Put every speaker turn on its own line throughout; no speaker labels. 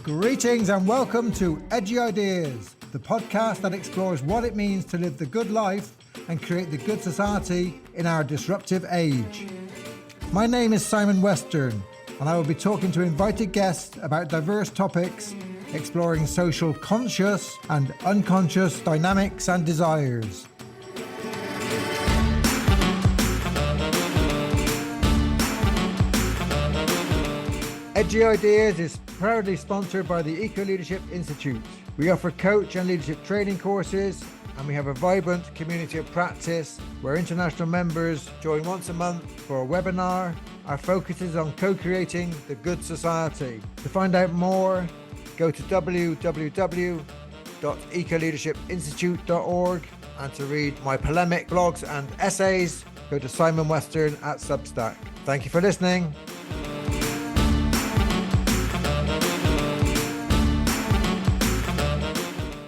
Greetings and welcome to Edgy Ideas, the podcast that explores what it means to live the good life and create the good society in our disruptive age. My name is Simon Western, and I will be talking to invited guests about diverse topics, exploring social conscious and unconscious dynamics and desires. Edgy Ideas is proudly sponsored by the Eco Leadership Institute. We offer coach and leadership training courses, and we have a vibrant community of practice where international members join once a month for a webinar. Our focus is on co-creating the good society. To find out more, go to www.ecoleadershipinstitute.org, and to read my polemic blogs and essays, go to Simon Western at Substack. Thank you for listening.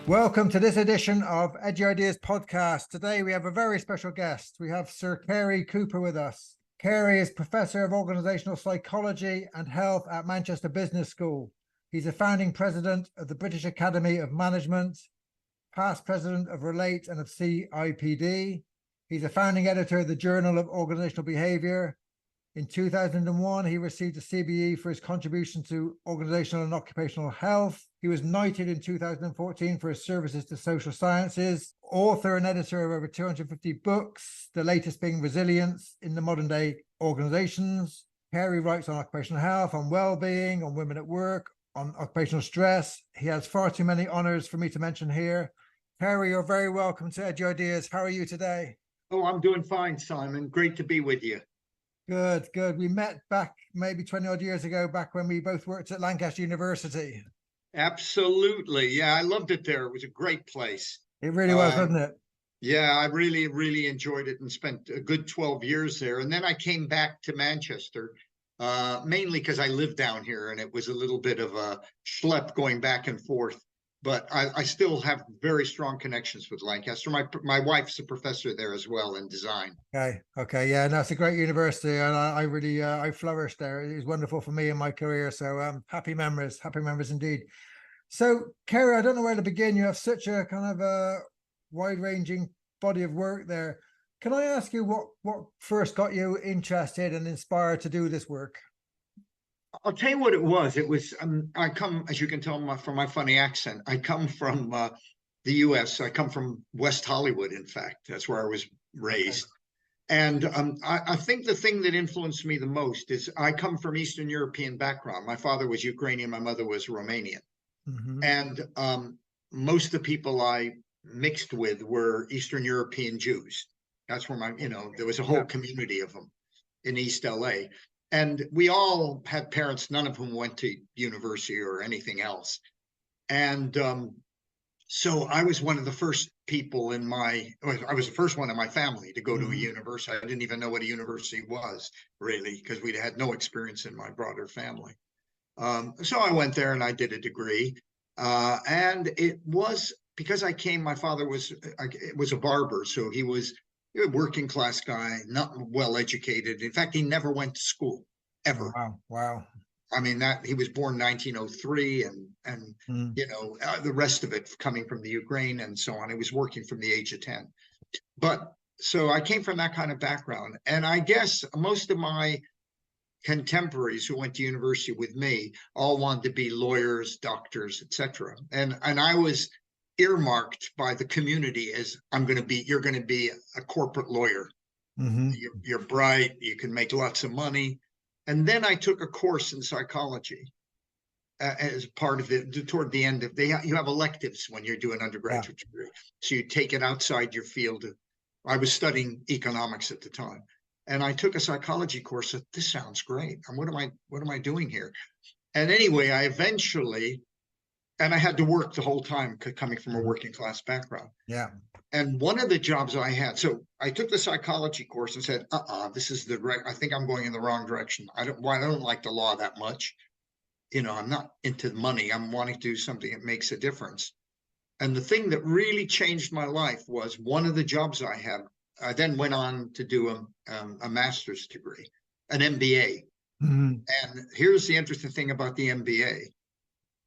Welcome to this edition of Edgy Ideas podcast. Today we have a very special guest. We have Sir Cary Cooper with us. Cary is Professor of Organisational Psychology and Health at Manchester Business School. He's a founding president of the British Academy of Management, past president of Relate and of CIPD. He's a founding editor of the Journal of Organisational Behaviour. In 2001, he received a CBE for his contribution to organisational and occupational health. He was knighted in 2014 for his services to social sciences, author and editor of over 250 books, the latest being Resilience in the Modern Day Organisations. Cary writes on occupational health, on well-being, on women at work, on occupational stress. He has far too many honours for me to mention here. Cary, you're very welcome to Edgy Ideas. How are you today?
Oh, I'm doing fine, Simon. Great to be with you.
Good, good. We met back maybe 20 odd years ago, back when we both worked at Lancaster University.
Absolutely. Yeah, I loved it there. It was a great place.
It really was, wasn't it?
Yeah, I really enjoyed it and spent a good 12 years there. And then I came back to Manchester, mainly because I lived down here and it was a little bit of a schlep going back and forth. But I still have very strong connections with Lancaster. My wife's a professor there as well in design.
Okay, yeah, no, it's a great university, and I really I flourished there. It was wonderful for me in my career. So happy memories indeed. So Cary, I don't know where to begin. You have such a kind of a wide-ranging body of work there. Can I ask you what first got you interested and inspired to do this work?
I'll tell you what it was. It was, I come, as you can tell from my funny accent, I come from the U.S. I come from West Hollywood, in fact. That's where I was raised. Okay. And I think the thing that influenced me the most is I come from Eastern European background. My father was Ukrainian. My mother was Romanian. Mm-hmm. And most of the people I mixed with were Eastern European Jews. That's where there was a whole community of them in East LA. And we all had parents, none of whom went to university or anything else. And so I was one of the first people I was the first one in my family to go to a university. I didn't even know what a university was, really, because we'd had no experience in my broader family. So I went there and I did a degree. And it was because my father was a barber. So he was a working class guy, not well educated. In fact, he never went to school, ever.
Wow.
I mean, he was born 1903 and the rest of it coming from the Ukraine and so on. He was working from the age of 10. But so I came from that kind of background. And I guess most of my contemporaries who went to university with me all wanted to be lawyers, doctors, etc. And I was earmarked by the community as you're going to be a corporate lawyer. Mm-hmm. You're bright, you can make lots of money. And then I took a course in psychology as part of it. Toward the end of you have electives when you do an undergraduate degree, so you take it outside your field. I was studying economics at the time, and I took a psychology course. Said, this sounds great. And what am I doing here? And anyway, I eventually. And I had to work the whole time coming from a working class background. Yeah. And one of the jobs I had, so I took the psychology course and said, this is I think I'm going in the wrong direction. I don't like the law that much. I'm not into money. I'm wanting to do something that makes a difference. And the thing that really changed my life was one of the jobs I had. I then went on to do a master's degree, an MBA. Mm-hmm. And here's the interesting thing about the MBA.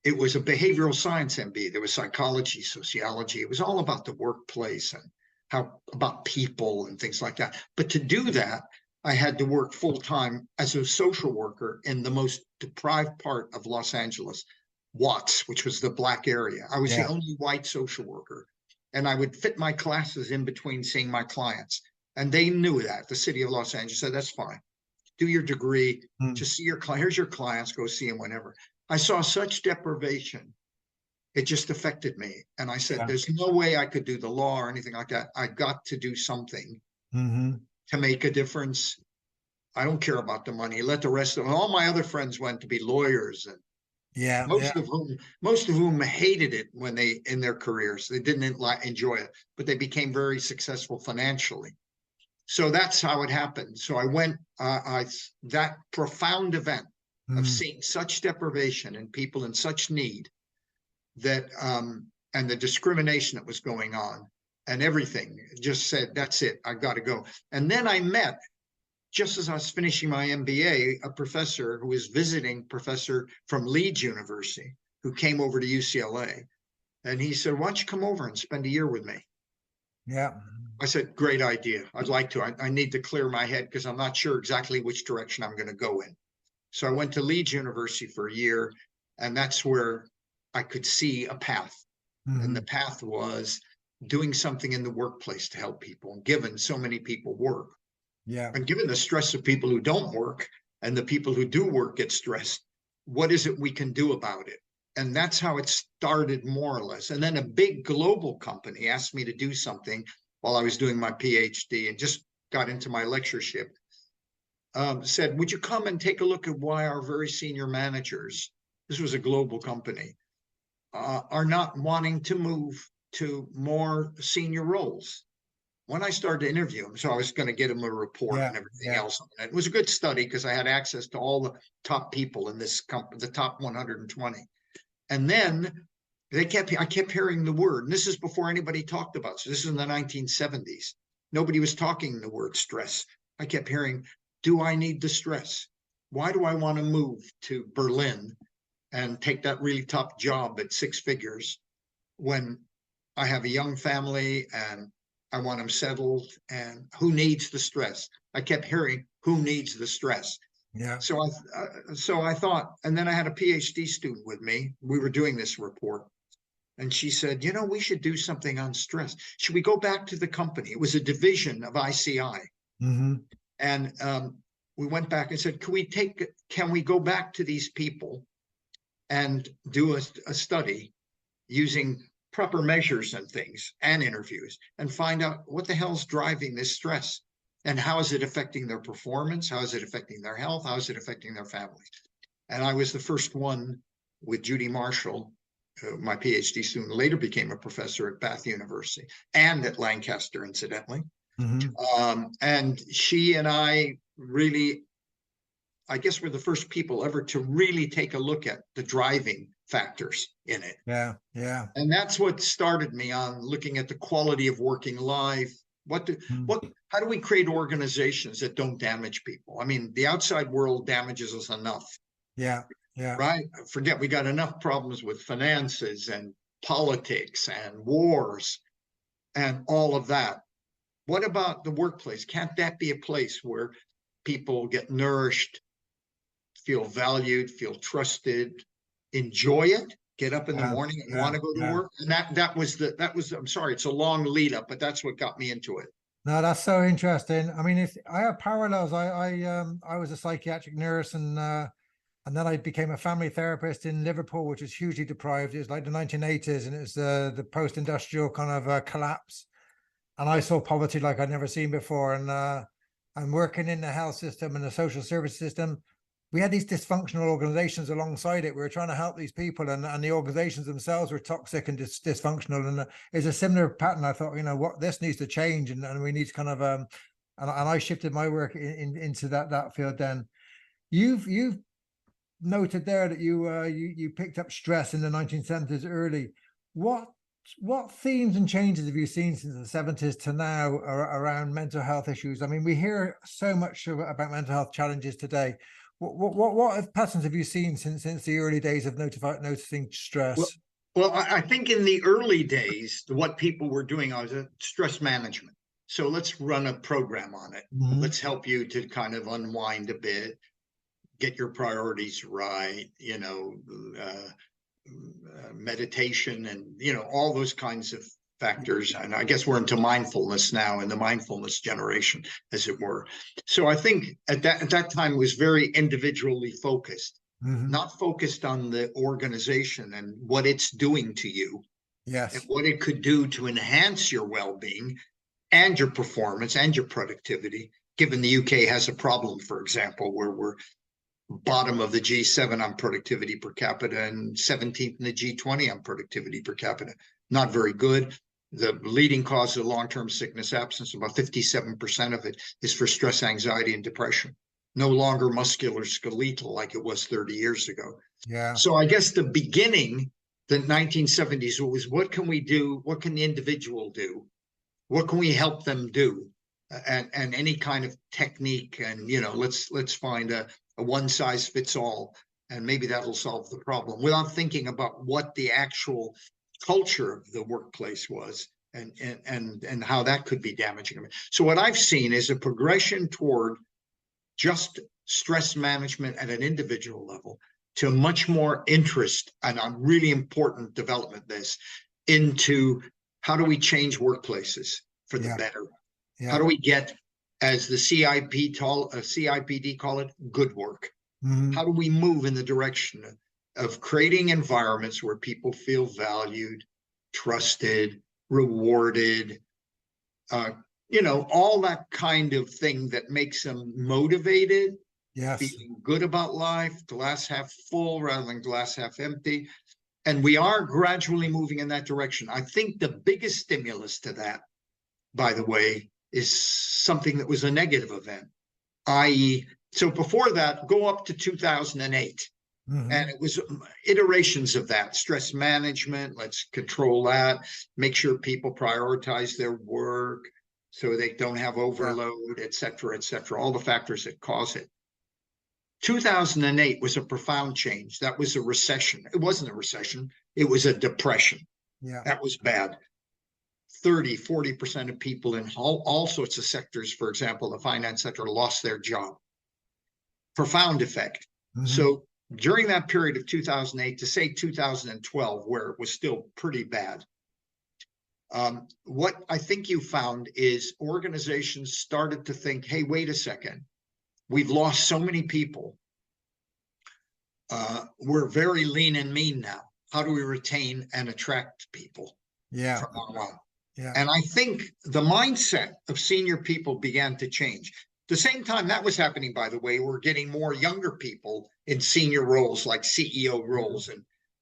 it was a behavioral science MBA. There was psychology, sociology. It was all about the workplace and how about people and things like that. But to do that, I had to work full time as a social worker in the most deprived part of Los Angeles, Watts, which was the black area. I was the only white social worker, and I would fit my classes in between seeing my clients. And they knew that. The city of Los Angeles said, that's fine. Do your degree, just see your client. Here's your clients, go see them whenever. I saw such deprivation. It just affected me. And I said, there's no way I could do the law or anything like that. I got to do something to make a difference. I don't care about the money. Let the rest of them, all my other friends went to be lawyers, and most of whom hated it when they in their careers. They didn't enjoy it, but they became very successful financially. So that's how it happened. So I went, that profound event of seeing such deprivation and people in such need, that and the discrimination that was going on and everything, just said, that's it, I've got to go. And then I met, just as I was finishing my MBA, a professor who was visiting professor from Leeds University, who came over to UCLA. And he said, why don't you come over and spend a year with me?
Yeah.
I said, great idea. I'd like to. I need to clear my head because I'm not sure exactly which direction I'm going to go in. So I went to Leeds University for a year, and that's where I could see a path. And the path was doing something in the workplace to help people, given so many people work.
Yeah.
And given the stress of people who don't work and the people who do work get stressed, what is it we can do about it? And that's how it started, more or less. And then a big global company asked me to do something while I was doing my PhD and just got into my lectureship. Said, would you come and take a look at why our very senior managers, this was a global company, are not wanting to move to more senior roles? When I started to interview them, so I was going to get them a report and everything else. And it was a good study because I had access to all the top people in this company, the top 120. And then I kept hearing the word, and this is before anybody talked about it. So this is in the 1970s. Nobody was talking the word stress. I kept hearing, do I need the stress? Why do I want to move to Berlin and take that really top job at 6 figures when I have a young family and I want them settled? And who needs the stress? I kept hearing, who needs the stress?
Yeah.
So I thought, and then I had a PhD student with me. We were doing this report, and she said, you know, we should do something on stress. Should we go back to the company? It was a division of ICI. And we went back and said, can we go back to these people and do a study using proper measures and things and interviews and find out what the hell's driving this stress? And how is it affecting their performance? How is it affecting their health? How is it affecting their families? And I was the first one with Judy Marshall, my PhD student, later became a professor at Bath University and at Lancaster, incidentally. And she and I really, I guess, were the first people ever to really take a look at the driving factors in it.
Yeah. Yeah.
And that's what started me on looking at the quality of working life. How do we create organizations that don't damage people? I mean, the outside world damages us enough.
Yeah. Yeah.
Right? Forget, we got enough problems with finances and politics and wars and all of that. What about the workplace? Can't that be a place where people get nourished, feel valued, feel trusted, enjoy it, get up in the morning and want to go to work? And that was I'm sorry, it's a long lead up, but that's what got me into it.
No, that's so interesting. I mean, I have parallels. I was a psychiatric nurse, and then I became a family therapist in Liverpool, which was hugely deprived. It was like the 1980s, and it was the post-industrial kind of collapse. And I saw poverty like I'd never seen before. And I'm working in the health system and the social service system. We had these dysfunctional organizations alongside it. We were trying to help these people, and the organizations themselves were toxic and dysfunctional. And it's a similar pattern. I thought, you know what, this needs to change, and we need to kind of and I shifted my work into that field. Then you've noted there that you picked up stress in the 1970s early. What themes and changes have you seen since the 70s to now around mental health issues? I mean, we hear so much about mental health challenges today. What patterns have you seen since the early days of noticing
Well,
stress?
well, I think in the early days, what people were doing was stress management. So let's run a program on it.
Mhm.
Let's help you to kind of unwind a bit, get your priorities right, meditation and, all those kinds of factors. And I guess we're into mindfulness now, in the mindfulness generation, as it were. So I think at that time it was very individually focused,
Mhm.
not focused on the organization and what it's doing to you and
Yes.
what it could do to enhance your well-being and your performance and your productivity. Given the UK has a problem, for example, where we're bottom of the G7 on productivity per capita and 17th in the G20 on productivity per capita. Not very good. The leading cause of long-term sickness absence, about 57% of it, is for stress, anxiety, and depression. No longer musculoskeletal like it was 30 years ago.
Yeah.
So I guess the beginning, the 1970s, was what can we do? What can the individual do? What can we help them do? And any kind of technique, and let's find a one size fits all, and maybe that'll solve the problem, without thinking about what the actual culture of the workplace was and how that could be damaging. So what I've seen is a progression toward just stress management at an individual level to much more interest and a really important development this into how do we change workplaces for the better.
Yeah.
How do we get, as the CIPD call it, good work?
Mhm.
How do we move in the direction of creating environments where people feel valued, trusted, rewarded, all that kind of thing that makes them motivated,
Yes.
feeling good about life, glass half full rather than glass half empty. And we are gradually moving in that direction. I think the biggest stimulus to that, by the way, is something that was a negative event, i.e., so before that, go up to 2008.
Mhm.
And it was iterations of that: stress management, let's control that, make sure people prioritize their work so they don't have overload, et cetera, all the factors that cause it. 2008 was a profound change. That was a recession. It wasn't a recession, it was a depression.
Yeah.
That was bad. 30-40% of people in all sorts of sectors, for example, the finance sector, lost their job. Profound effect.
Mhm.
So during that period of 2008 to say 2012, where it was still pretty bad, what I think you found is organizations started to think, hey, wait a second, we've lost so many people. We're very lean and mean now. How do we retain and attract people?
Yeah.
From on.
Yeah.
And I think the mindset of senior people began to change. At the same time that was happening, by the way, we're getting more younger people in senior roles, like CEO roles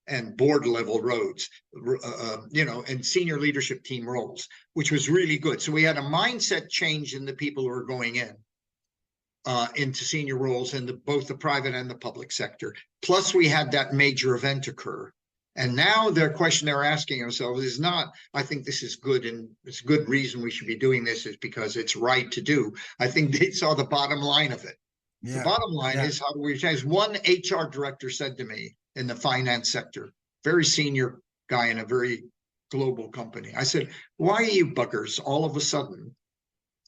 and board level roles, and senior leadership team roles, which was really good. So we had a mindset change in the people who were going into senior roles in both the private and the public sector. Plus, we had that major event occur. And now the question they're asking themselves is not, I think this is good and it's a good reason we should be doing this is because it's right to do. I think they saw the bottom line of it. Yeah. The bottom line is, how do we change? One HR director said to me in the finance sector, very senior guy in a very global company, I said, why are you buggers all of a sudden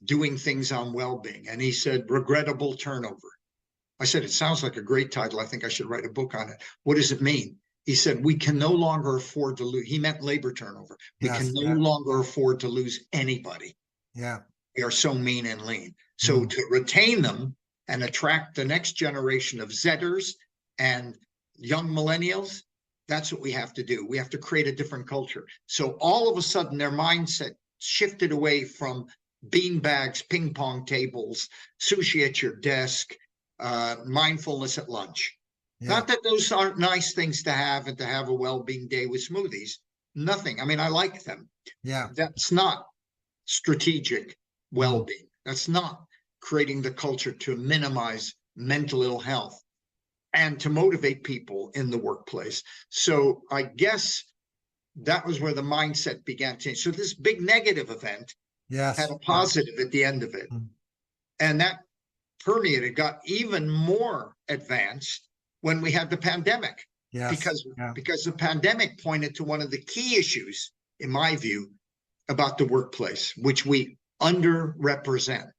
doing things on well-being? And he said, regrettable turnover. I said, it sounds like a great title. I think I should write a book on it. What does it mean? He said, we can no longer afford to lose. He meant labor turnover. We can no longer afford to lose anybody.
Yeah.
We are so mean and lean. So to retain them and attract the next generation of Zetters and young millennials, that's what we have to do. We have to create a different culture. So all of a sudden, their mindset shifted away from bean bags, ping pong tables, sushi at your desk, mindfulness at lunch. Yeah. Not that those aren't nice things to have, and to have a well-being day with smoothies. Nothing. I mean, I like them.
Yeah.
That's not strategic well-being. That's not creating the culture to minimize mental ill health and to motivate people in the workplace. So I guess that was where the mindset began to change. So this big negative event had a positive at the end of it. And that permeated, got even more advanced when we had the pandemic.
Yes.
Because the pandemic pointed to one of the key issues, in my view, about the workplace, which we underrepresent.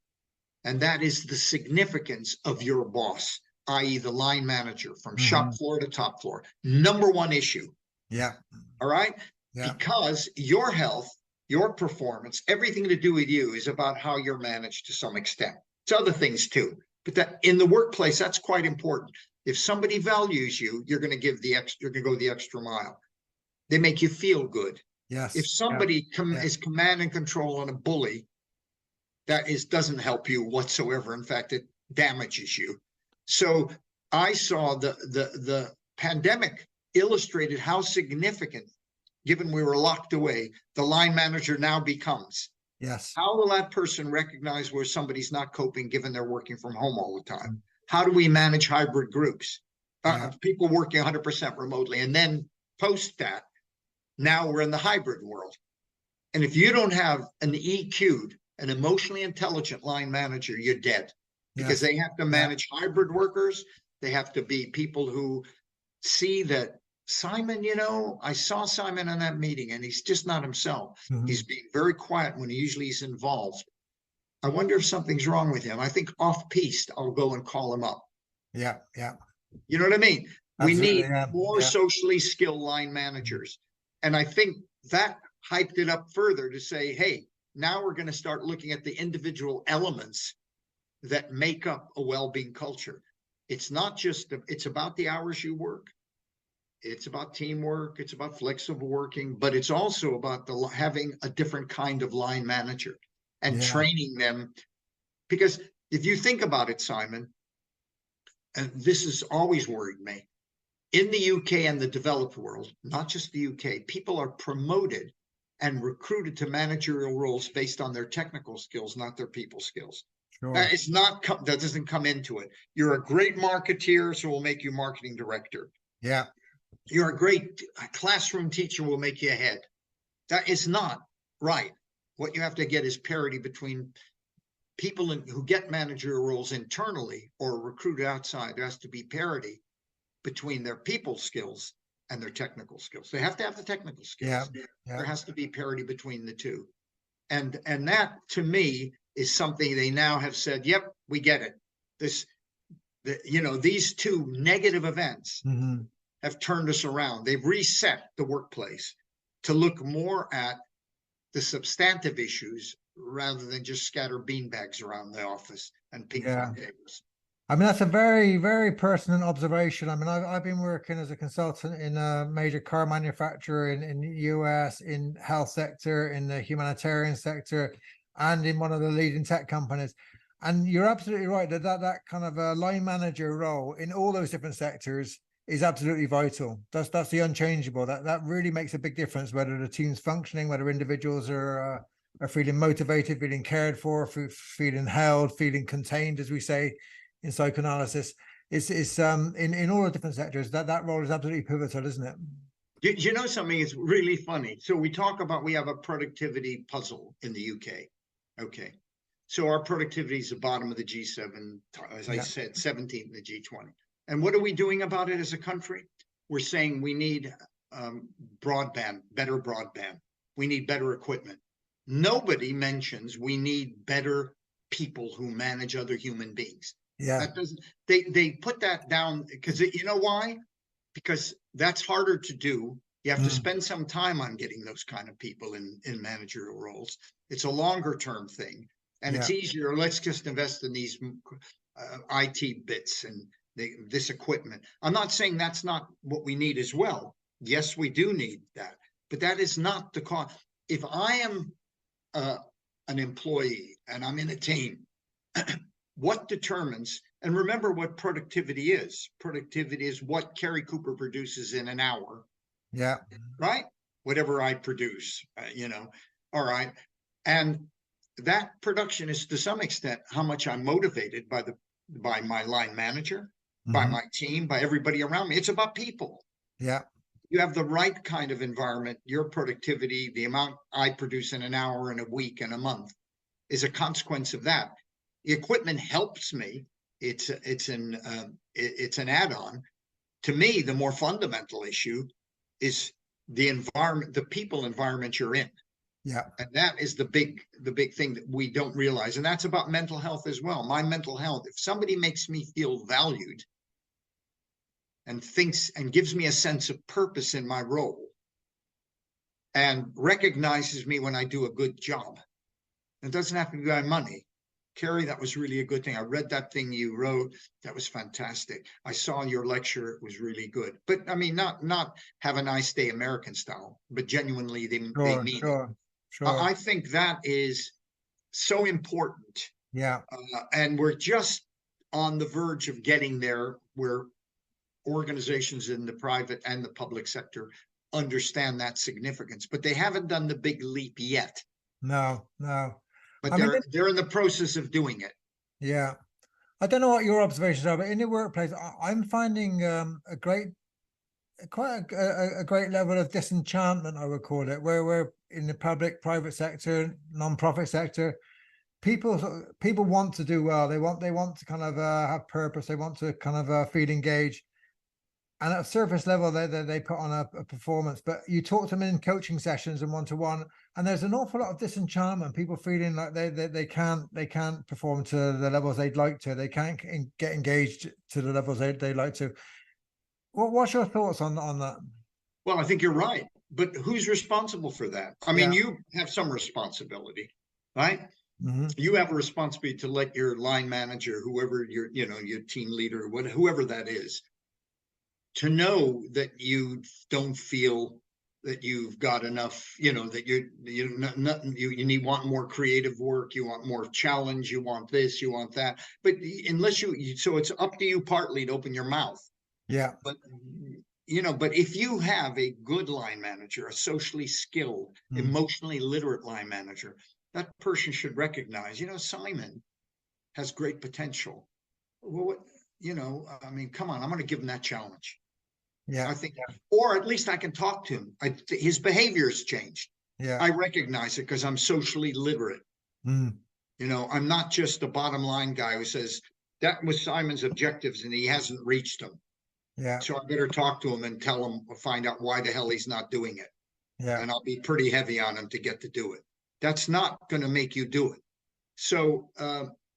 And that is the significance of your boss, i.e. the line manager from shop floor to top floor. Number one issue.
Yeah.
All right.
Yeah.
Because your health, your performance, everything to do with you is about how you're managed to some extent. It's other things too. But that in the workplace, that's quite important. If somebody values you, you're going to give the extra, you're going to go the extra mile. They make you feel good.
Yes.
If somebody is command and control and a bully, that doesn't help you whatsoever. In fact, it damages you. So I saw the pandemic illustrated how significant, given we were locked away, the line manager now becomes.
Yes.
How will that person recognize where somebody's not coping, given they're working from home all the time? How do we manage hybrid groups? People working 100% remotely. And then post that, now we're in the hybrid world. And if you don't have an EQ'd, an emotionally intelligent line manager, you're dead. Because they have to manage hybrid workers. They have to be people who see that Simon, I saw Simon in that meeting and he's just not himself. He's being very quiet when usually he's involved. I wonder if something's wrong with him. I think off-piste, I'll go and call him up.
Yeah.
You know what I mean?
Absolutely,
we need more socially skilled line managers. And I think that hyped it up further to say, hey, now we're going to start looking at the individual elements that make up a well-being culture. It's not just, it's about the hours you work. It's about teamwork. It's about flexible working, but it's also about having a different kind of line manager and training them. Because if you think about it, Simon, and this has always worried me, in the UK and the developed world, not just the UK, people are promoted and recruited to managerial roles based on their technical skills, not their people skills. Sure. It's not, that doesn't come into it. You're a great marketeer, so we'll make you marketing director.
Yeah.
You're a great classroom teacher, we'll make you a head. That is not right. What you have to get is parity between people who get managerial roles internally or recruited outside. There has to be parity between their people skills and their technical skills. They have to have the technical skills. There has to be parity between the two. And that, to me, is something they now have said, yep, we get it. These two negative events have turned us around. They've reset the workplace to look more at the substantive issues rather than just scatter beanbags around the office and ping pong tables.
I mean, that's a very, very pertinent observation. I mean, I've been working as a consultant in a major car manufacturer in the US, in health sector, in the humanitarian sector, and in one of the leading tech companies. And you're absolutely right that kind of a line manager role in all those different sectors is absolutely vital. That's the unchangeable. That really makes a big difference, whether the team's functioning, whether individuals are feeling motivated, feeling cared for, feeling held, feeling contained, as we say in psychoanalysis. It's in all the different sectors, that role is absolutely pivotal, isn't it?
You know something is really funny. So we have a productivity puzzle in the UK. Okay. So our productivity is the bottom of the G7, as I said, 17th in the G20. And what are we doing about it as a country? We're saying we need better broadband. We need better equipment. Nobody mentions we need better people who manage other human beings.
Yeah.
That doesn't, they put that down because you know why? Because that's harder to do. You have to spend some time on getting those kind of people in managerial roles. It's a longer term thing. And it's easier. Let's just invest in these IT bits and this equipment. I'm not saying that's not what we need as well. Yes, we do need that. But that is not the cause. If I am an employee and I'm in a team, what determines, and remember what productivity is. Productivity is what Cary Cooper produces in an hour.
Yeah.
Right? Whatever I produce, all right. And that production is to some extent how much I'm motivated by my line manager, by my team, by everybody around me. It's about people.
Yeah.
You have the right kind of environment, your productivity, the amount I produce in an hour, in a week, in a month is a consequence of that. The equipment helps me, it's an add-on. To me, the more fundamental issue is the environment, the people environment you're in.
Yeah.
And that is the big thing that we don't realize. And that's about mental health as well. My mental health, if somebody makes me feel valued and thinks and gives me a sense of purpose in my role and recognizes me when I do a good job, it doesn't have to be my money. Cary, that was really a good thing. I read that thing you wrote. That was fantastic. I saw your lecture. It was really good. But I mean, not have a nice day American style, but genuinely they mean it. I think that is so important.
Yeah.
And we're just on the verge of getting there, where organizations in the private and the public sector understand that significance, but they haven't done the big leap yet.
No.
But they're in the process of doing it.
Yeah. I don't know what your observations are, but in the workplace, I'm finding quite a great level of disenchantment, I would call it, where we're in the public, private sector, non-profit sector. People want to do well. They want to kind of have purpose. They want to kind of feel engaged. And at a surface level, they put on a performance. But you talk to them in coaching sessions and one-to-one, and there's an awful lot of disenchantment. People feeling like they can't perform to the levels they'd like to. They can't get engaged to the levels they'd like to. What's your thoughts on that?
Well, I think you're right. But who's responsible for that? I mean, you have some responsibility, right?
Mm-hmm.
You have a responsibility to let your line manager, whoever your team leader, whoever that is, to know that you don't feel that you've got enough, that you want more creative work, you want more challenge, you want this, you want that. But unless so it's up to you partly to open your mouth.
Yeah.
But but if you have a good line manager, a socially skilled, emotionally literate line manager, that person should recognize, Simon has great potential. Well, I mean, come on, I'm going to give him that challenge.
Yeah.
I think, or at least I can talk to him. His behavior's changed.
Yeah.
I recognize it because I'm socially literate. I'm not just a bottom line guy who says that was Simon's objectives and he hasn't reached them.
Yeah.
So I better talk to him and tell him, find out why the hell he's not doing it.
Yeah.
And I'll be pretty heavy on him to get to do it. That's not going to make you do it. So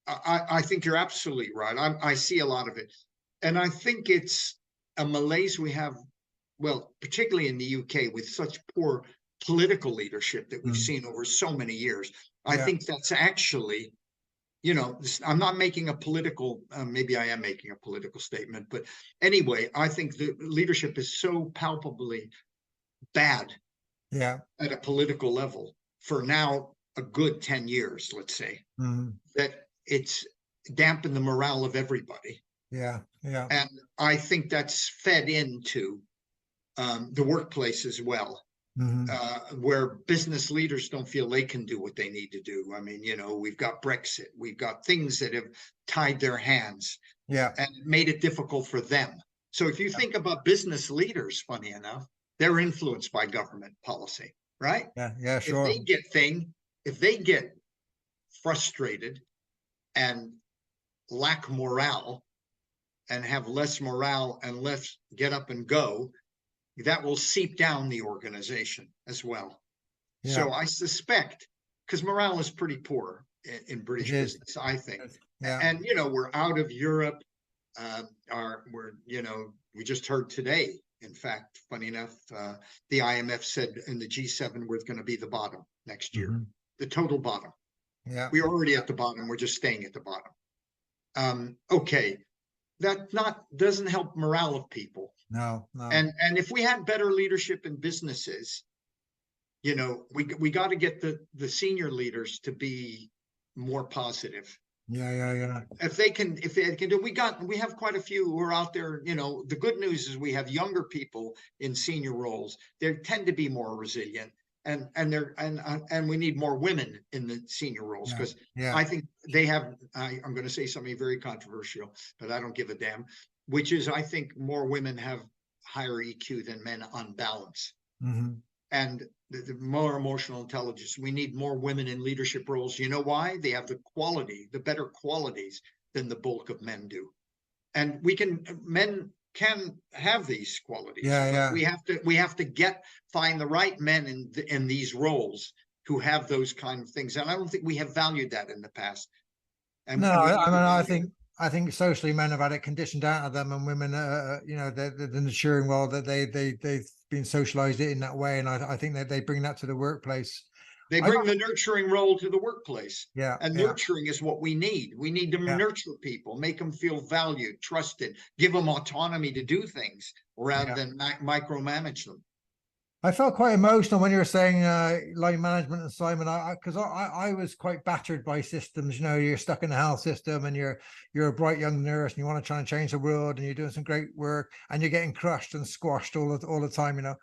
I think you're absolutely right. I see a lot of it. And I think it's a malaise we have, well, particularly in the UK, with such poor political leadership that we've seen over so many years. I think that's actually, I'm not making a political, maybe I am making a political statement, but anyway, I think the leadership is so palpably bad at a political level for now a good 10 years, let's say, that it's dampened the morale of everybody.
Yeah.
And I think that's fed into the workplace as well, where business leaders don't feel they can do what they need to do. I mean, we've got Brexit, we've got things that have tied their hands and made it difficult for them. So if you think about business leaders, funny enough, they're influenced by government policy, right?
Yeah, sure.
If they get frustrated and lack morale and have less morale and less get up and go, that will seep down the organization as well. So I suspect, because morale is pretty poor in British business, I think. And we're out of Europe. We just heard today, in fact, funny enough, the IMF said in the G7 we're going to be the bottom next year, the total bottom. We're already at the bottom. We're just staying at the bottom. Okay, that doesn't help morale of people.
No.
And if we had better leadership in businesses, we got to get the senior leaders to be more positive.
Yeah.
If they can do, we have quite a few who are out there. The good news is we have younger people in senior roles. They tend to be more resilient, and we need more women in the senior roles, because I think they have. I'm going to say something very controversial, but I don't give a damn. Which is, I think more women have higher EQ than men on balance. And the more emotional intelligence. We need more women in leadership roles. You know why? They have the better qualities than the bulk of men do. And men can have these qualities, but we have to find the right men in these roles who have those kind of things. And I don't think we have valued that in the past. And
No,
we
I
need to
mean,
value it.
I think socially men have had it conditioned out of them, and women, you know, the nurturing role that they've been socialized in that way, and I think that they bring that to the workplace.
They bring the nurturing role to the workplace.
Yeah,
And nurturing is what we need. We need to nurture people, make them feel valued, trusted, give them autonomy to do things rather than micromanage them.
I felt quite emotional when you were saying line management, and Simon, because I was quite battered by systems. You know, you're stuck in the health system, and you're a bright young nurse, and you want to try and change the world, and you're doing some great work, and you're getting crushed and squashed all the time. You know,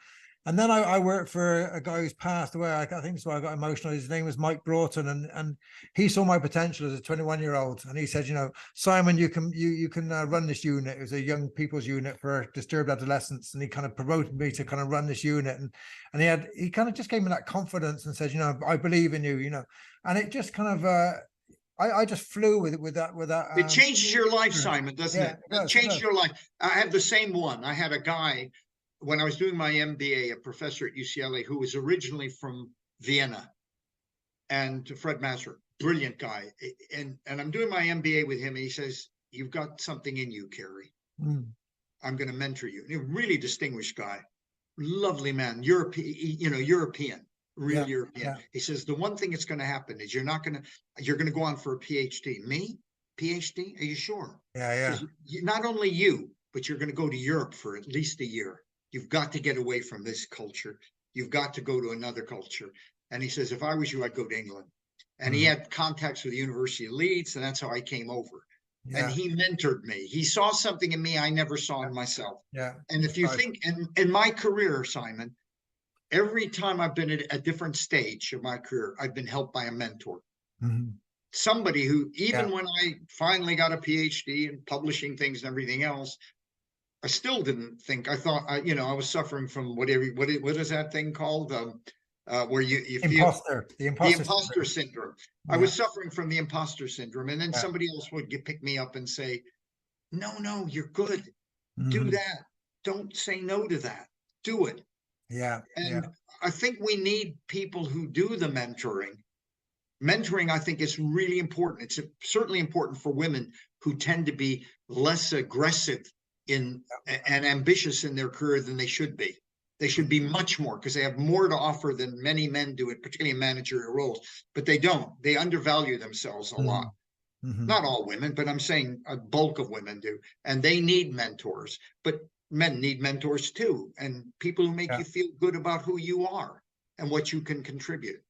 and then I worked for a guy who's passed away. I think that's why I got emotional. His name was Mike Broughton, and he saw my potential as a 21-year-old, and he said, you know, Simon, you can run this unit. It was a young people's unit for disturbed adolescents, and he kind of promoted me to kind of run this unit, and he kind of just gave me that confidence and said, you know, I believe in you, you know, and it just kind of I just flew with that.
It changes your life, Simon, doesn't it?
It
changes your life. I have the same one. I had a guy when I was doing my MBA, a professor at UCLA who was originally from Vienna, and Fred Masser, brilliant guy. And I'm doing my MBA with him, and he says, "You've got something in you, Cary. I'm going to mentor you." And a really distinguished guy, lovely man, European, real European. He says, "The one thing that's going to happen is you're going to go on for a PhD." Me? PhD? Are you sure?
Yeah.
Not only you, but you're going to go to Europe for at least a year. You've got to get away from this culture. You've got to go to another culture. And he says, if I was you, I'd go to England. And he had contacts with the University of Leeds, and that's how I came over. And he mentored me. He saw something in me I never saw in myself. And if you think, in my career, Simon, every time I've been at a different stage of my career, I've been helped by a mentor. Somebody who, even when I finally got a PhD and publishing things and everything else, I still didn't think. I thought, I was suffering from what is that thing called? Where you feel the imposter syndrome. I was suffering from the imposter syndrome, and then somebody else would pick me up and say, "No, you're good. Do that. Don't say no to that. Do it." And I think we need people who do the mentoring. Mentoring, I think, is really important. It's certainly important for women who tend to be less aggressive and ambitious in their career than they should be. They should be much more, because they have more to offer than many men do, particularly in managerial roles. But they don't. They undervalue themselves a lot. Not all women, but I'm saying a bulk of women do. And they need mentors. But men need mentors too, and people who make you feel good about who you are and what you can contribute.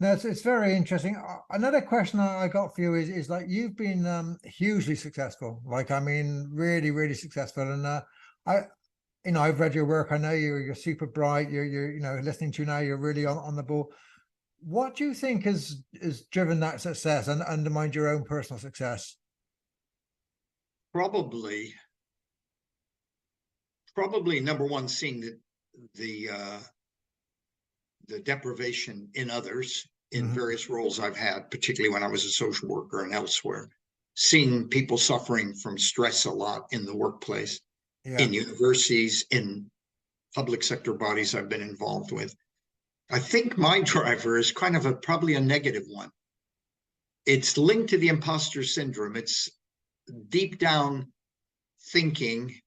No, it's very interesting. Another question I got for you is like, you've been hugely successful. Like, I mean, really, really successful. And I've read your work. I know you're super bright. You're listening to you now, you're really on the ball. What do you think has driven that success and undermined your own personal success?
Probably number one, seeing the deprivation in others in various roles I've had, particularly when I was a social worker and elsewhere, seeing people suffering from stress a lot in the workplace, in universities, in public sector bodies I've been involved with. I think my driver is kind of probably a negative one. It's linked to the imposter syndrome. It's deep down thinking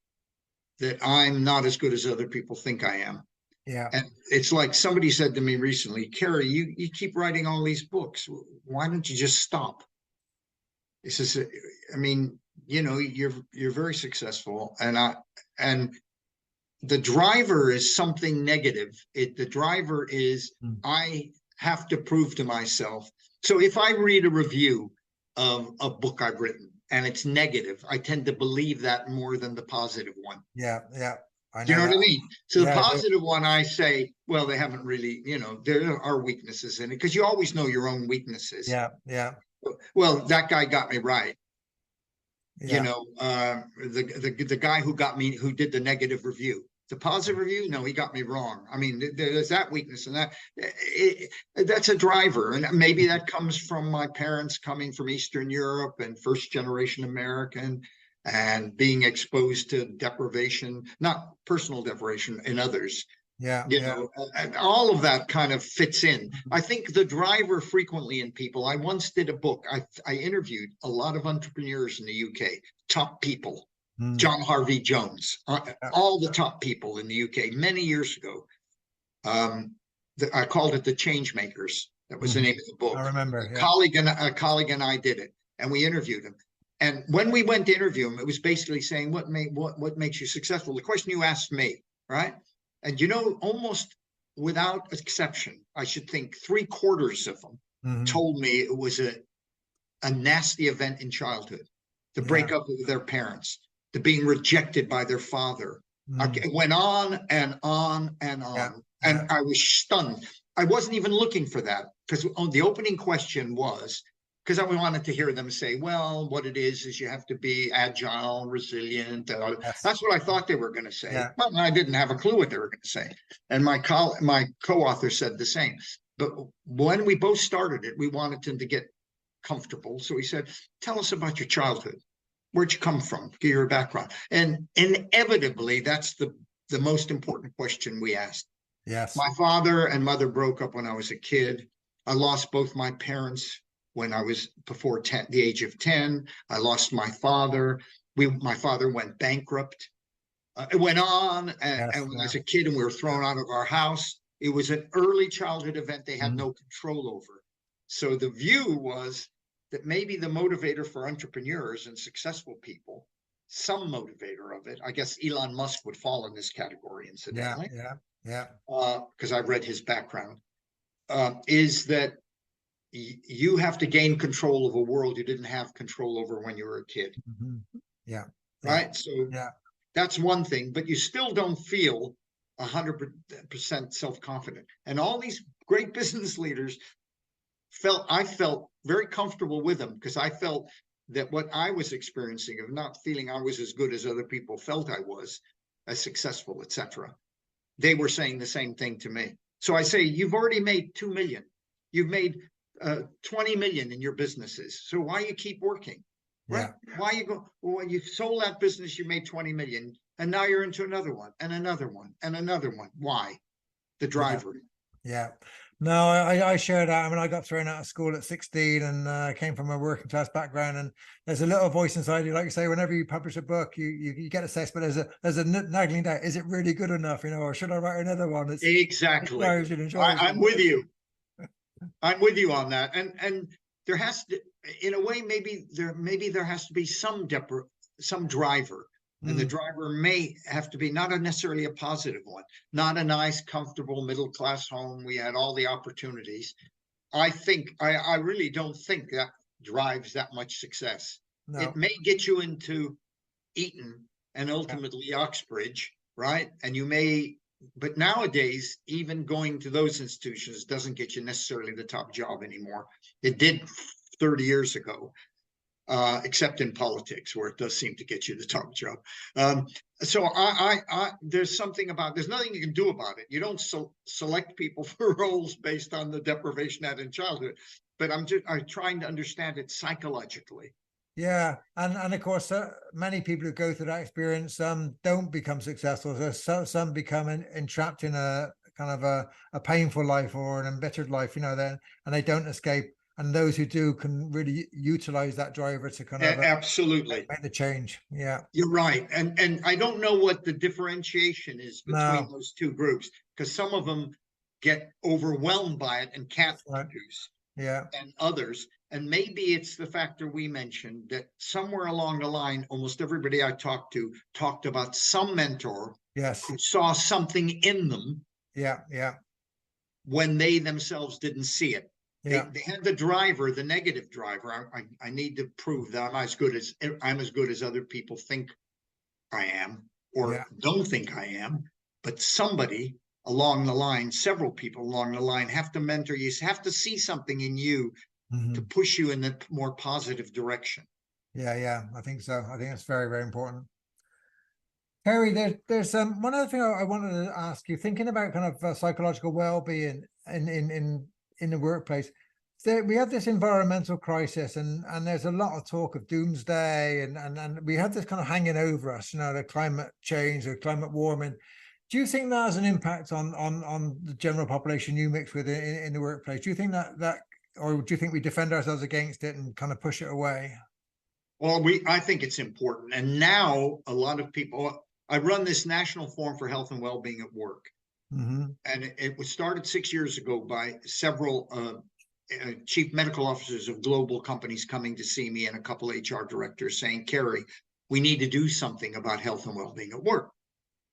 that I'm not as good as other people think I am. And it's like somebody said to me recently, "Cary, you keep writing all these books. Why don't you just stop?" He says, "I mean, you're very successful, and the driver is something negative. The driver is I have to prove to myself." So if I read a review of a book I've written and it's negative, I tend to believe that more than the positive one. Do you know what I mean? So the positive one, I say, well, they haven't really, there are weaknesses in it, because you always know your own weaknesses. Well, that guy got me right. The guy who did the negative review, The positive review, no, he got me wrong. I mean, there's that weakness, and that's a driver. And maybe that comes from my parents coming from Eastern Europe and first generation American, and being exposed to deprivation, not personal deprivation, in others.
Yeah,
You know, all of that kind of fits in. I think the driver frequently in people. I once did a book. I interviewed a lot of entrepreneurs in the UK, top people. John Harvey Jones, all the top people in the UK many years ago. I called it the Change Makers. That was the name of the book.
I remember.
A colleague and I did it, and we interviewed him. And when we went to interview him, it was basically saying, what makes you successful? The question you asked me, right? And you know, almost without exception, I should think 3/4 of them told me it was a nasty event in childhood, the breakup with their parents, the being rejected by their father. It went on and on and on. And I was stunned. I wasn't even looking for that, because the opening question was, because I wanted to hear them say, well, what it is you have to be agile, resilient. That's what I thought they were going to say. But I didn't have a clue what they were going to say. And my co-author said the same. But when we both started it, we wanted him to get comfortable. So he said, tell us about your childhood. Where'd you come from? Give your background. And inevitably, that's the most important question we asked.
Yes.
My father and mother broke up when I was a kid. I lost both my parents when I was before the age of 10. I lost my father. My father went bankrupt. It went on. And when I was a kid and we were thrown out of our house, it was an early childhood event they had no control over. So the view was that maybe the motivator for entrepreneurs and successful people, some motivator of it, I guess Elon Musk would fall in this category, incidentally. Because I've read his background, is that you have to gain control of a world you didn't have control over when you were a kid. Right? So that's one thing, but you still don't feel 100% self-confident. And all these great business leaders I felt very comfortable with them, because I felt that what I was experiencing of not feeling I was as good as other people felt I was, as successful, etc. They were saying the same thing to me. So I say, you've already made 2 million. You've made 20 million in your businesses. So why you keep working? Right? Why you go? Well, you sold that business, you made 20 million, and now you're into another one and another one and another one. Why? The driver.
No, I share that. I mean, I got thrown out of school at 16 and came from a working class background. And there's a little voice inside you, like you say, whenever you publish a book, you get assessed, but there's a nagging doubt. Is it really good enough? You know, or should I write another one?
Exactly. I'm with you. I'm with you on that. And there has to, in a way, maybe there has to be some driver. And the driver may have to be not necessarily a positive one, not a nice, comfortable middle-class home. We had all the opportunities. I really don't think that drives that much success. No. It may get you into Eton and ultimately Oxbridge, right? And you may, but nowadays, even going to those institutions doesn't get you necessarily the top job anymore. It did 30 years ago. Except in politics, where it does seem to get you the top job. So there's something about, there's nothing you can do about it. You don't select people for roles based on the deprivation had in childhood, but I'm trying to understand it psychologically.
Yeah, and of course, many people who go through that experience don't become successful. So some become entrapped in a kind of a painful life or an embittered life, you know, and they don't escape. And those who do can really utilize that driver to kind of
absolutely
make the change. Yeah,
you're right. And I don't know what the differentiation is between those two groups, because some of them get overwhelmed by it and can't produce. And others, and maybe it's the factor we mentioned, that somewhere along the line, almost everybody I talked to talked about some mentor who saw something in them. When they themselves didn't see it. They had the driver, the negative driver. I need to prove that I'm as good as other people think I am, or don't think I am. But somebody along the line, several people along the line, have to mentor you, have to see something in you to push you in the more positive direction.
I think so. I think it's very, very important. Cary, there's one other thing I wanted to ask you, thinking about kind of psychological well-being in the workplace. So we have this environmental crisis, and there's a lot of talk of doomsday, and we have this kind of hanging over us, you know, the climate change or climate warming. Do you think that has an impact on the general population you mix with in the workplace? Do you think that, or do you think we defend ourselves against it and kind of push it away?
Well, I think it's important. And now a lot of people, I run this National Forum for Health and Wellbeing at Work. And it was started 6 years ago by several chief medical officers of global companies coming to see me, and a couple HR directors saying, Cary, we need to do something about health and well-being at work.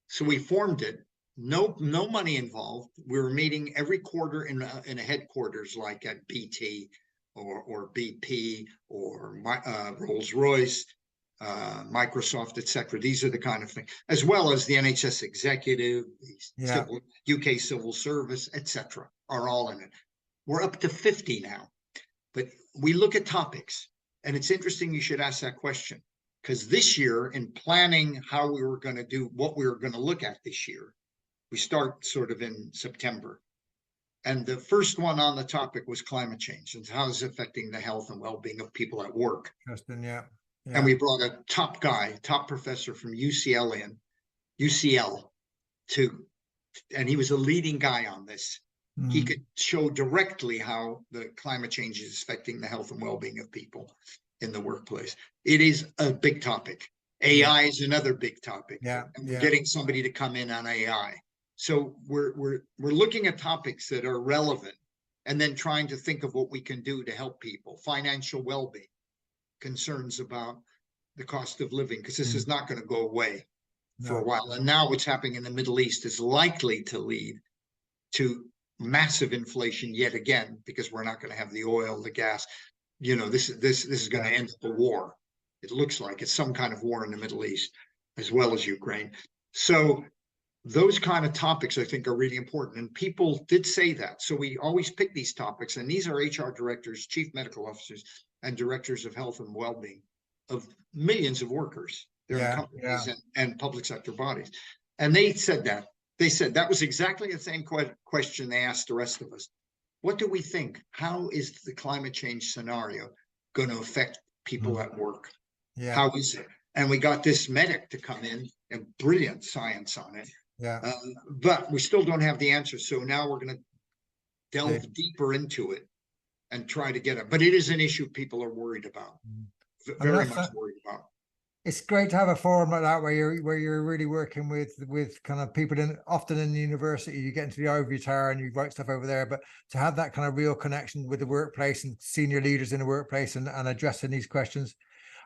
So we formed it. No money involved. We were meeting every quarter in a headquarters, like at BT or BP or Rolls-Royce, Microsoft, etc. These are the kind of things, as well as the NHS executive, the UK civil service, etc. are all in it. We're up to 50 now, but we look at topics, and it's interesting you should ask that question, because this year, in planning how we were going to do what we were going to look at this year, we start sort of in September. And the first one on the topic was climate change and how it's affecting the health and well-being of people at work.
Interesting, yeah.
And we brought a top professor from UCL, and he was a leading guy on this. He could show directly how the climate change is affecting the health and well-being of people in the workplace. It is a big topic. AI is another big topic. And we're getting somebody to come in on AI. So we're looking at topics that are relevant, and then trying to think of what we can do to help people. Financial well-being, concerns about the cost of living, because this is not going to go away for a while. And now what's happening in the Middle East is likely to lead to massive inflation yet again, because we're not going to have the oil, the gas. You know, this is going to end the war. It looks like it's some kind of war in the Middle East, as well as Ukraine. So those kind of topics, I think, are really important. And people did say that. So we always pick these topics. And these are HR directors, chief medical officers, and directors of health and well-being of millions of workers. They're in companies and public sector bodies. And they said that. They said that was exactly the same question they asked the rest of us. What do we think? How is the climate change scenario going to affect people at work? How is it? And we got this medic to come in, and brilliant science on it. But we still don't have the answer. So now we're going to delve deeper into it and try to get it. But it is an issue people are worried about, very much worried about.
It's great to have a forum like that where you're really working with kind of people often in the university. You get into the ivory tower and you write stuff over there, but to have that kind of real connection with the workplace and senior leaders in the workplace and addressing these questions.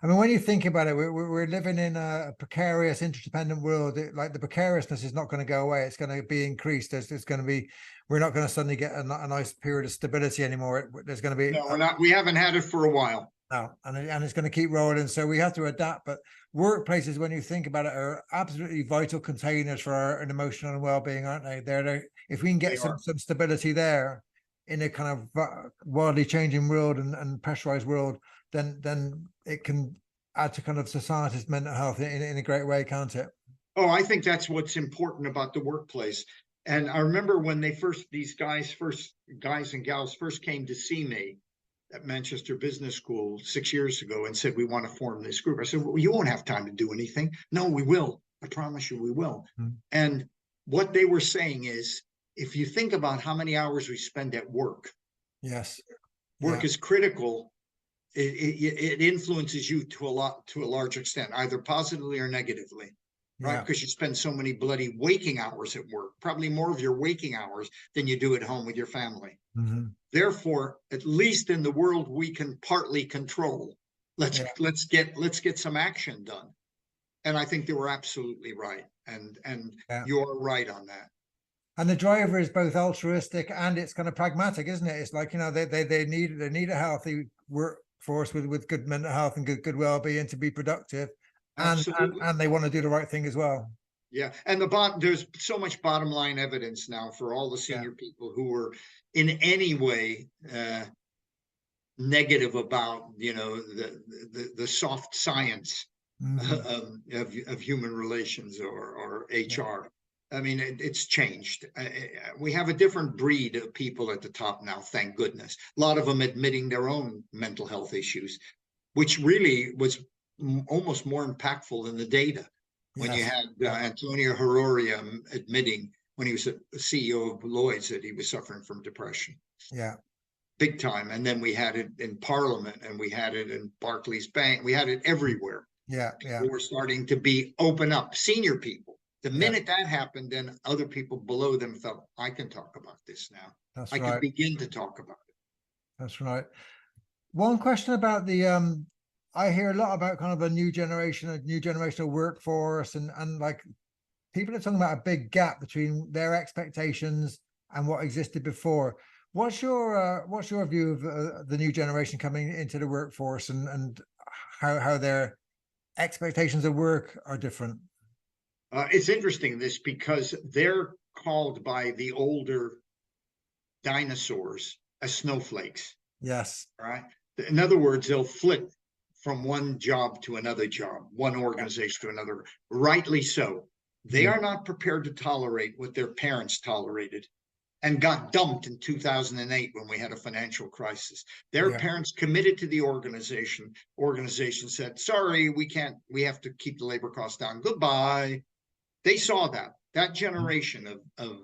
I mean, when you think about it, we're living in a precarious, interdependent world. Like the precariousness is not going to go away. It's going to be increased. There's going to be, we're not going to suddenly get a nice period of stability anymore. There's going to be.
No, we're not. We haven't had it for a while.
No, and it's going to keep rolling. So we have to adapt. But workplaces, when you think about it, are absolutely vital containers for our emotional and well-being, aren't they? They're if we can get some stability there in a kind of wildly changing world and pressurized world, then it can add to kind of society's mental health in a great way, can't it?
Oh, I think that's what's important about the workplace. And I remember when these guys and gals first came to see me at Manchester Business School 6 years ago and said, we want to form this group. I said, well, you won't have time to do anything. No, we will. I promise you we will. And what they were saying is, if you think about how many hours we spend at work, work is critical. It influences you to a large extent, either positively or negatively, right? Because you spend so many bloody waking hours at work, probably more of your waking hours than you do at home with your family. Therefore, at least in the world we can partly control, let's get some action done. And I think they were absolutely right. And you're right on that.
And the driver is both altruistic and it's kind of pragmatic, isn't it? It's like, you know, they need a healthy workforce with good mental health and good well-being to be productive, and they want to do the right thing as well.
Yeah, and there's so much bottom line evidence now for all the senior people who were in any way negative about, you know, the soft science of human relations or HR. I mean, it's changed. We have a different breed of people at the top now, thank goodness. A lot of them admitting their own mental health issues, which really was almost more impactful than the data. When you had Antonio Heroria admitting when he was a CEO of Lloyd's that he was suffering from depression.
Yeah.
Big time. And then we had it in Parliament, and we had it in Barclays Bank. We had it everywhere.
Yeah.
We were starting to be open up. Senior people. The minute that happened, then other people below them felt, I can talk about this now.
That's
I
right.
can begin to talk about it.
That's right. One question about the I hear a lot about kind of a new generational workforce, and like people are talking about a big gap between their expectations and what existed before. What's your view of the new generation coming into the workforce, and how their expectations of work are different?
It's interesting this because they're called by the older dinosaurs as snowflakes.
Yes.
Right. In other words, they'll flip from one job to another job, one organization to another. Rightly so. They are not prepared to tolerate what their parents tolerated and got dumped in 2008 when we had a financial crisis. Their parents committed to the organization. Organization said, sorry, we can't, we have to keep the labor costs down. Goodbye. They saw that generation of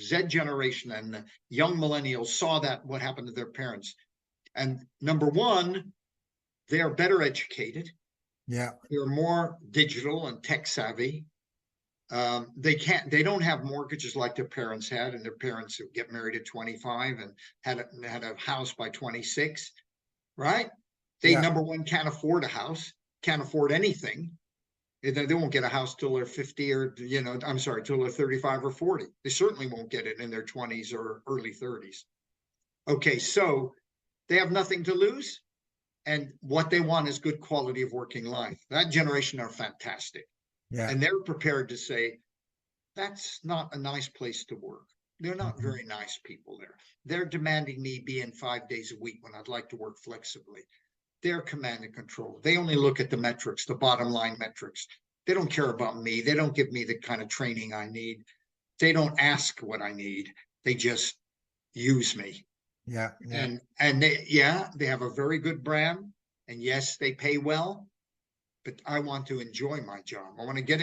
Z generation and the young millennials saw that what happened to their parents. And number one, they are better educated.
Yeah.
They're more digital and tech savvy. They don't have mortgages like their parents had, and their parents would get married at 25 and had a house by 26, right? They number one can't afford a house, can't afford anything. They won't get a house till they're 50 or, till they're 35 or 40. They certainly won't get it in their 20s or early 30s. Okay, so they have nothing to lose. And what they want is good quality of working life. That generation are fantastic. Yeah. And they're prepared to say, that's not a nice place to work. They're not very nice people there. They're demanding me be in 5 days a week when I'd like to work flexibly. They're command and control. They only look at the metrics, the bottom line metrics. They don't care about me. They don't give me the kind of training I need. They don't ask what I need. They just use me. Yeah. And they have a very good brand, and yes, they pay well, but I want to enjoy my job. I want to get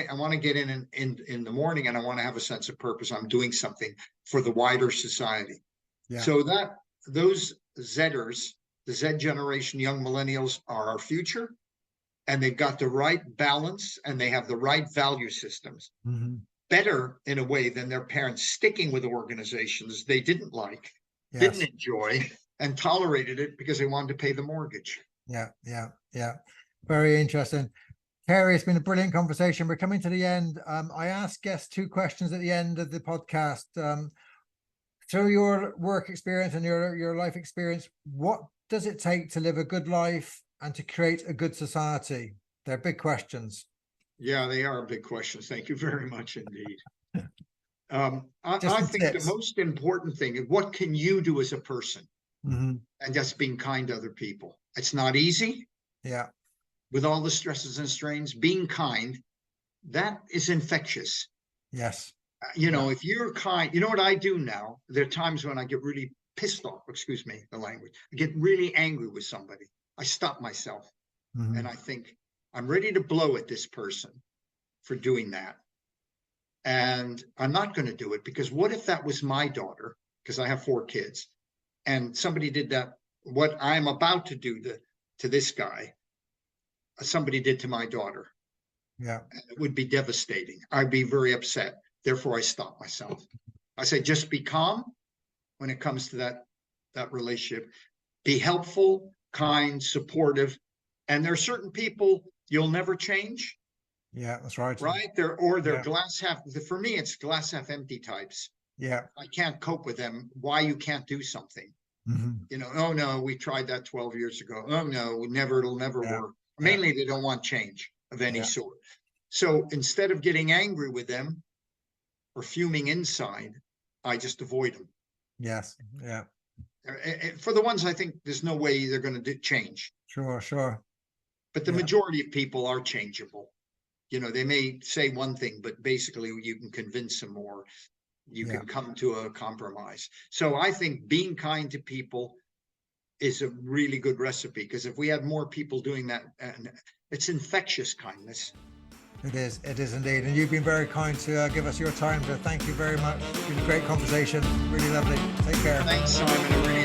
in the morning, and I want to have a sense of purpose. I'm doing something for the wider society. Yeah. So those Zers, the Z generation, young millennials, are our future, and they've got the right balance, and they have the right value systems. Better in a way than their parents sticking with organizations they didn't like. Didn't enjoy, and tolerated it because they wanted to pay the mortgage. Yeah. Very interesting. Cary, it's been a brilliant conversation. We're coming to the end. I ask guests 2 questions at the end of the podcast. Through your work experience and your life experience, what does it take to live a good life and to create a good society? They're big questions. Yeah, they are big questions. Thank you very much indeed. I think the most important thing is, what can you do as a person? And just being kind to other people. It's not easy. Yeah. With all the stresses and strains, being kind, that is infectious. Yes. If you're kind, you know what I do now? There are times when I get really pissed off, excuse me, the language. I get really angry with somebody. I stop myself and I think, I'm ready to blow at this person for doing that. And I'm not going to do it, because what if that was my daughter? Because I have 4 kids, and somebody did that. What I'm about to do to this guy, somebody did to my daughter. Yeah, it would be devastating. I'd be very upset. Therefore, I stop myself. I say, just be calm when it comes to that relationship. Be helpful, kind, supportive, and there are certain people you'll never change. Yeah, that's right. Right. They're glass half. For me, it's glass half empty types. Yeah. I can't cope with them. Why you can't do something? Oh no, we tried that 12 years ago. Oh no, it'll never work. Mainly, they don't want change of any sort. So instead of getting angry with them or fuming inside, I just avoid them. Yes. Yeah. For the ones I think there's no way they're going to change. Sure. But the majority of people are changeable. You know, they may say one thing, but basically you can convince them, or you can come to a compromise. So I think being kind to people is a really good recipe, because if we had more people doing that, and it's infectious kindness.
It is indeed. And you've been very kind to give us your time. So thank you very much. It's been a great conversation. Really lovely. Take care.
Thanks, Simon.